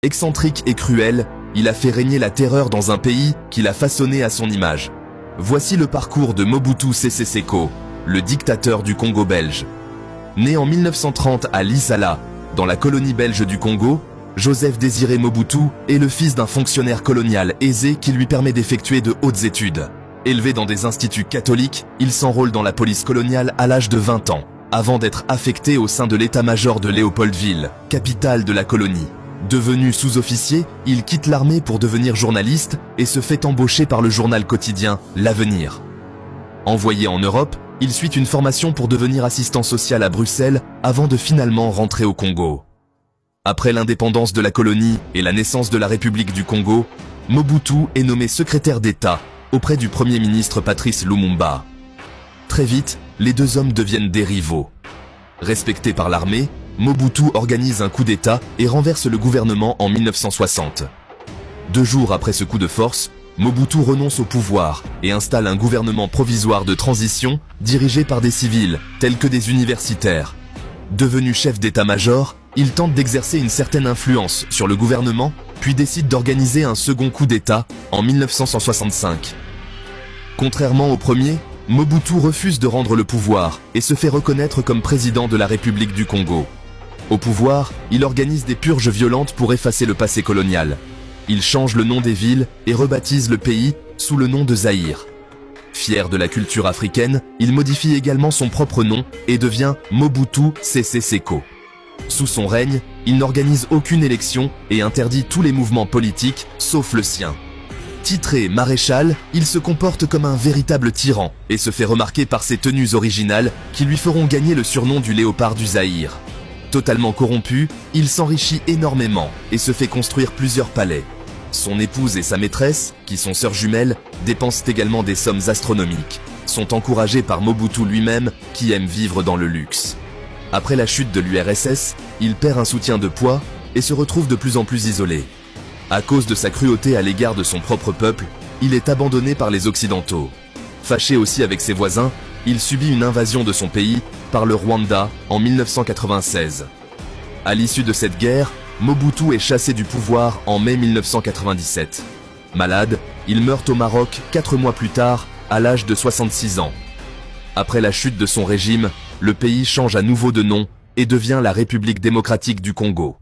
Excentrique et cruel, il a fait régner la terreur dans un pays qu'il a façonné à son image. Voici le parcours de Mobutu Sese Seko, le dictateur du Congo belge. Né en 1930 à Lisala, dans la colonie belge du Congo, Joseph Désiré Mobutu est le fils d'un fonctionnaire colonial aisé qui lui permet d'effectuer de hautes études. Élevé dans des instituts catholiques, il s'enrôle dans la police coloniale à l'âge de 20 ans, avant d'être affecté au sein de l'état-major de Léopoldville, capitale de la colonie. Devenu sous-officier, il quitte l'armée pour devenir journaliste et se fait embaucher par le journal quotidien L'Avenir. Envoyé en Europe, il suit une formation pour devenir assistant social à Bruxelles avant de finalement rentrer au Congo. Après l'indépendance de la colonie et la naissance de la République du Congo, Mobutu est nommé secrétaire d'État auprès du Premier ministre Patrice Lumumba. Très vite, les deux hommes deviennent des rivaux. Respecté par l'armée, Mobutu organise un coup d'État et renverse le gouvernement en 1960. 2 jours après ce coup de force, Mobutu renonce au pouvoir et installe un gouvernement provisoire de transition dirigé par des civils, tels que des universitaires. Devenu chef d'état-major, il tente d'exercer une certaine influence sur le gouvernement, puis décide d'organiser un second coup d'État en 1965. Contrairement au premier, Mobutu refuse de rendre le pouvoir et se fait reconnaître comme président de la République du Congo. Au pouvoir, il organise des purges violentes pour effacer le passé colonial. Il change le nom des villes et rebaptise le pays sous le nom de Zaïre. Fier de la culture africaine, il modifie également son propre nom et devient Mobutu Sese Seko. Sous son règne, il n'organise aucune élection et interdit tous les mouvements politiques, sauf le sien. Titré maréchal, il se comporte comme un véritable tyran et se fait remarquer par ses tenues originales qui lui feront gagner le surnom du léopard du Zaïre. Totalement corrompu, il s'enrichit énormément et se fait construire plusieurs palais. Son épouse et sa maîtresse, qui sont sœurs jumelles, dépensent également des sommes astronomiques, sont encouragés par Mobutu lui-même qui aime vivre dans le luxe. Après la chute de l'URSS, il perd un soutien de poids et se retrouve de plus en plus isolé. À cause de sa cruauté à l'égard de son propre peuple, il est abandonné par les Occidentaux. Fâché aussi avec ses voisins, il subit une invasion de son pays par le Rwanda en 1996. À l'issue de cette guerre, Mobutu est chassé du pouvoir en mai 1997. Malade, il meurt au Maroc 4 mois plus tard, à l'âge de 66 ans. Après la chute de son régime, le pays change à nouveau de nom et devient la République démocratique du Congo.